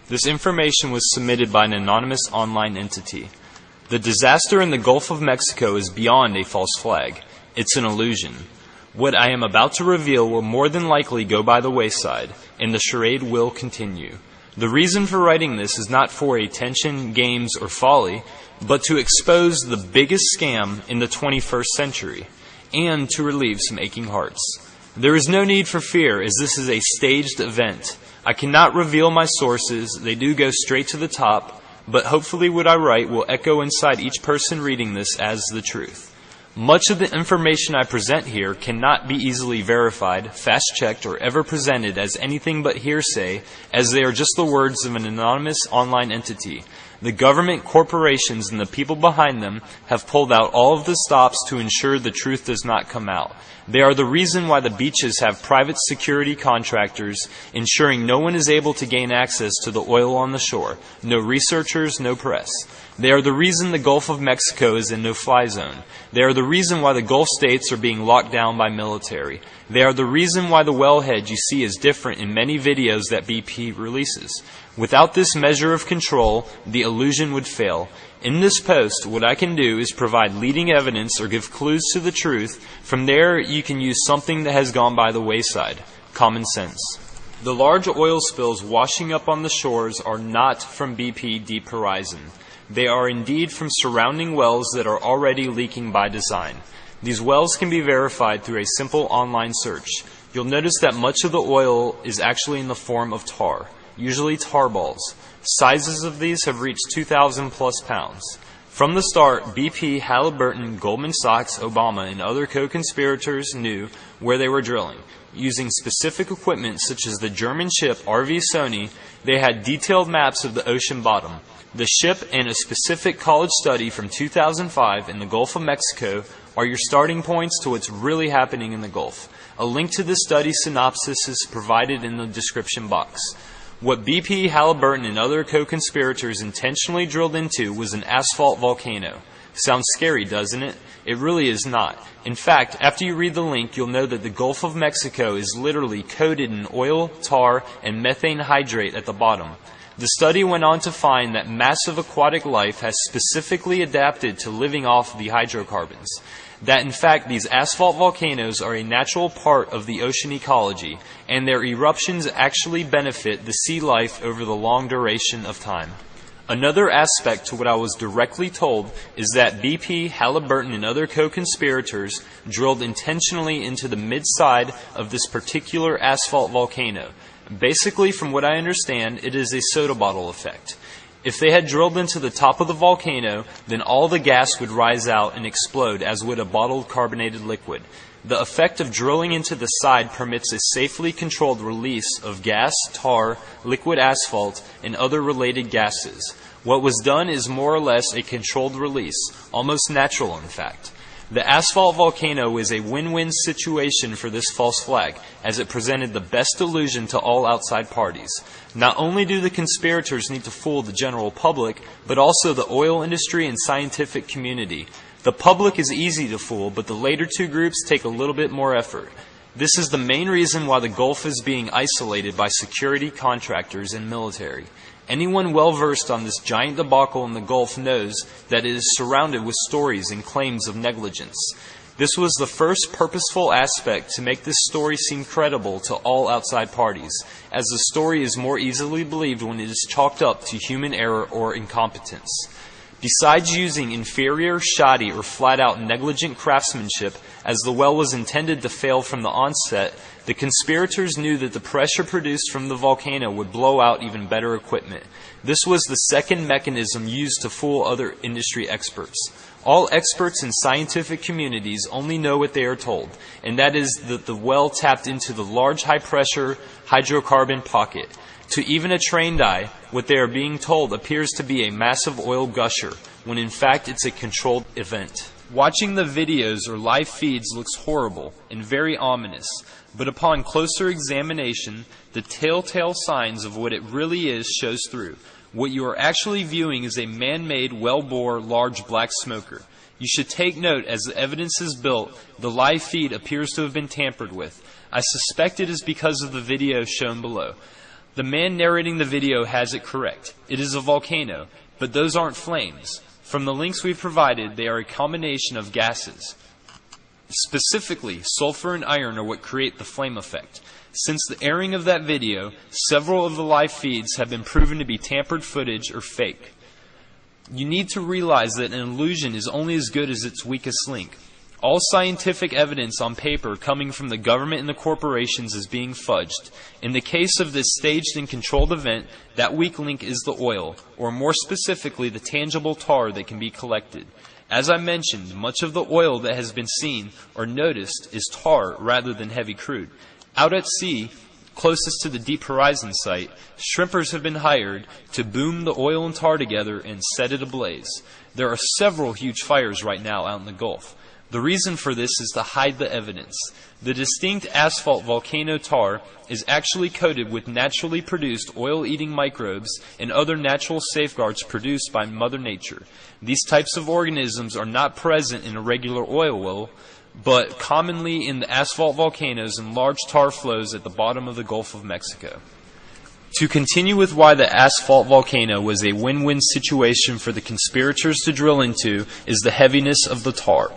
This information was submitted by an anonymous online entity. The disaster in the Gulf of Mexico is beyond a false flag. It's an illusion. What I am about to reveal will more than likely go by the wayside, and the charade will continue. The reason for writing this is not for attention, games, or folly, but to expose the biggest scam in the 21st century, and to relieve some aching hearts. There is no need for fear, as this is a staged event. I cannot reveal my sources, they do go straight to the top, but hopefully what I write will echo inside each person reading this as the truth. Much of the information I present here cannot be easily verified, fast-checked, or ever presented as anything but hearsay, as they are just the words of an anonymous online entity. The government, corporations, and the people behind them have pulled out all of the stops to ensure the truth does not come out. They are the reason why the beaches have private security contractors, ensuring no one is able to gain access to the oil on the shore. No researchers, no press. They are the reason the Gulf of Mexico is in no-fly zone. They are the reason why the Gulf states are being locked down by military. They are the reason why the wellhead you see is different in many videos that BP releases. Without this measure of control, the illusion would fail. In this post, what I can do is provide leading evidence or give clues to the truth. From there, you can use something that has gone by the wayside. Common sense. The large oil spills washing up on the shores are not from BP Deep Horizon. They are indeed from surrounding wells that are already leaking by design. These wells can be verified through a simple online search. You'll notice that much of the oil is actually in the form of tar, usually tar balls. Sizes of these have reached 2,000 plus pounds. From the start, BP, Halliburton, Goldman Sachs, Obama, and other co-conspirators knew where they were drilling. Using specific equipment such as the German ship RV Sony, they had detailed maps of the ocean bottom. The ship and a specific college study from 2005 in the Gulf of Mexico are your starting points to what's really happening in the Gulf. A link to the study synopsis is provided in the description box. What BP, Halliburton, and other co-conspirators intentionally drilled into was an asphalt volcano. Sounds scary, doesn't it? It really is not. In fact, after you read the link, you'll know that the Gulf of Mexico is literally coated in oil, tar, and methane hydrate at the bottom. The study went on to find that massive aquatic life has specifically adapted to living off the hydrocarbons. That in fact these asphalt volcanoes are a natural part of the ocean ecology, and their eruptions actually benefit the sea life over the long duration of time. Another aspect to what I was directly told is that BP, Halliburton, and other co-conspirators drilled intentionally into the mid-side of this particular asphalt volcano. Basically, from what I understand, it is a soda bottle effect. If they had drilled into the top of the volcano, then all the gas would rise out and explode, as would a bottled carbonated liquid. The effect of drilling into the side permits a safely controlled release of gas, tar, liquid asphalt, and other related gases. What was done is more or less a controlled release, almost natural in fact. The asphalt volcano is a win-win situation for this false flag, as it presented the best illusion to all outside parties. Not only do the conspirators need to fool the general public, but also the oil industry and scientific community. The public is easy to fool, but the later two groups take a little bit more effort. This is the main reason why the Gulf is being isolated by security contractors and military. Anyone well-versed on this giant debacle in the Gulf knows that it is surrounded with stories and claims of negligence. This was the first purposeful aspect to make this story seem credible to all outside parties, as the story is more easily believed when it is chalked up to human error or incompetence. Besides using inferior, shoddy, or flat-out negligent craftsmanship, as the well was intended to fail from the onset, the conspirators knew that the pressure produced from the volcano would blow out even better equipment. This was the second mechanism used to fool other industry experts. All experts in scientific communities only know what they are told, and that is that the well tapped into the large high-pressure hydrocarbon pocket. To even a trained eye, what they are being told appears to be a massive oil gusher, when in fact it's a controlled event. Watching the videos or live feeds looks horrible and very ominous, but upon closer examination, the telltale signs of what it really is shows through. What you are actually viewing is a man-made, well-bore, large black smoker. You should take note, as the evidence is built, the live feed appears to have been tampered with. I suspect it is because of the video shown below. The man narrating the video has it correct. It is a volcano, but those aren't flames. From the links we've provided, they are a combination of gases. Specifically, sulfur and iron are what create the flame effect. Since the airing of that video, several of the live feeds have been proven to be tampered footage or fake. You need to realize that an illusion is only as good as its weakest link. All scientific evidence on paper coming from the government and the corporations is being fudged. In the case of this staged and controlled event, that weak link is the oil, or more specifically the tangible tar that can be collected. As I mentioned, much of the oil that has been seen or noticed is tar rather than heavy crude. Out at sea, closest to the Deep Horizon site, shrimpers have been hired to boom the oil and tar together and set it ablaze. There are several huge fires right now out in the Gulf. The reason for this is to hide the evidence. The distinct asphalt volcano tar is actually coated with naturally produced oil-eating microbes and other natural safeguards produced by Mother Nature. These types of organisms are not present in a regular oil well, but commonly in the asphalt volcanoes and large tar flows at the bottom of the Gulf of Mexico. To continue with why the asphalt volcano was a win-win situation for the conspirators to drill into is the heaviness of the tar.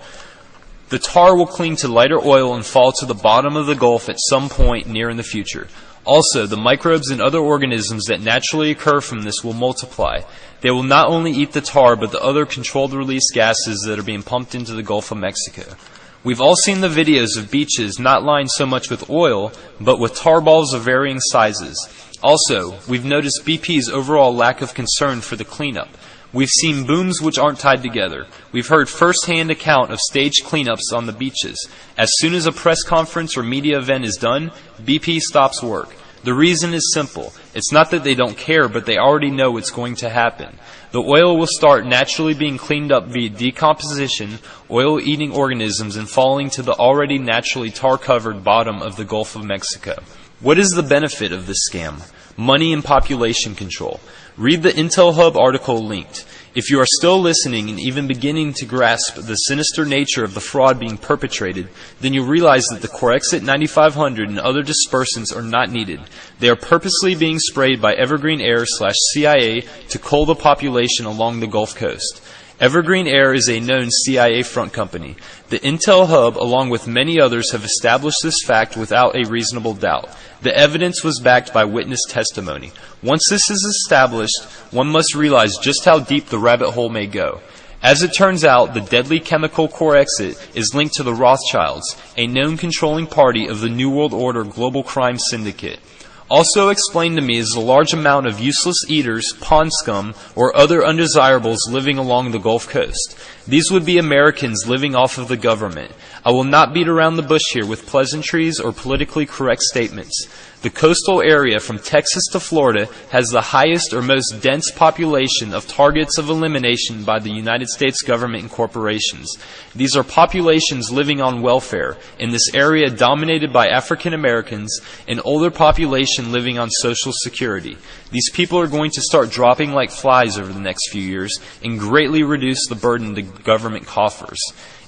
The tar will cling to lighter oil and fall to the bottom of the Gulf at some point near in the future. Also, the microbes and other organisms that naturally occur from this will multiply. They will not only eat the tar, but the other controlled release gases that are being pumped into the Gulf of Mexico. We've all seen the videos of beaches not lined so much with oil, but with tar balls of varying sizes. Also, we've noticed BP's overall lack of concern for the cleanup. We've seen booms which aren't tied together. We've heard first-hand account of staged cleanups on the beaches. As soon as a press conference or media event is done, BP stops work. The reason is simple. It's not that they don't care, but they already know what's going to happen. The oil will start naturally being cleaned up via decomposition, oil-eating organisms, and falling to the already naturally tar-covered bottom of the Gulf of Mexico. What is the benefit of this scam? Money and population control. Read the intelhub article linked. If you are still listening and even beginning to grasp the sinister nature of the fraud being perpetrated, then you realize that the Corexit 9500 and other dispersants are not needed. They are purposely being sprayed by Evergreen Air /CIA to cull the population along the Gulf Coast. Evergreen Air is a known CIA front company. The Intel Hub, along with many others, have established this fact without a reasonable doubt. The evidence was backed by witness testimony. Once this is established, one must realize just how deep the rabbit hole may go. As it turns out, the deadly chemical Corexit is linked to the Rothschilds, a known controlling party of the New World Order global crime syndicate. Also explained to me is the large amount of useless eaters, pond scum, or other undesirables living along the Gulf Coast. These would be Americans living off of the government. I will not beat around the bush here with pleasantries or politically correct statements. The coastal area from Texas to Florida has the highest or most dense population of targets of elimination by the United States government and corporations. These are populations living on welfare, in this area dominated by African Americans, an older population living on Social Security. These people are going to start dropping like flies over the next few years and greatly reduce the burden to government coffers.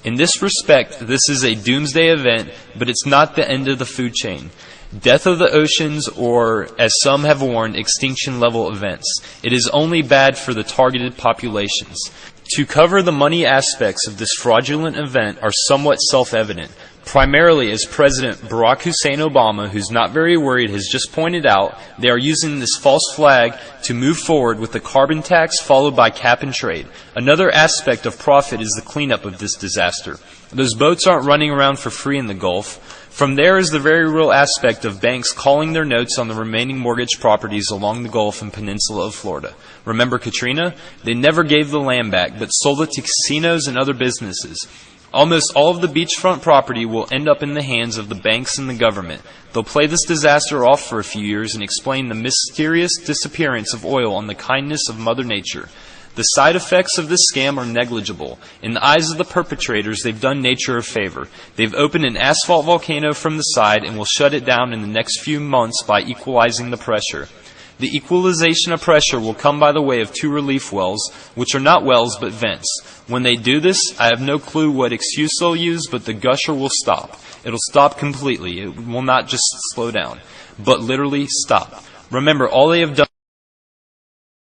In this respect, this is a doomsday event, but it's not the end of the food chain. Death of the oceans, or, as some have warned, extinction-level events. It is only bad for the targeted populations. To cover the money aspects of this fraudulent event are somewhat self-evident, primarily as President Barack Hussein Obama, who's not very worried, has just pointed out they are using this false flag to move forward with the carbon tax followed by cap and trade. Another aspect of profit is the cleanup of this disaster. Those boats aren't running around for free in the Gulf. From there is the very real aspect of banks calling their notes on the remaining mortgage properties along the Gulf and peninsula of Florida. Remember Katrina? They never gave the land back, but sold it to casinos and other businesses. Almost all of the beachfront property will end up in the hands of the banks and the government. They'll play this disaster off for a few years and explain the mysterious disappearance of oil on the kindness of Mother Nature. The side effects of this scam are negligible. In the eyes of the perpetrators, they've done nature a favor. They've opened an asphalt volcano from the side and will shut it down in the next few months by equalizing the pressure. The equalization of pressure will come by the way of two relief wells, which are not wells but vents. When they do this, I have no clue what excuse they'll use, but the gusher will stop. It'll stop completely. It will not just slow down, but literally stop. Remember, all they have done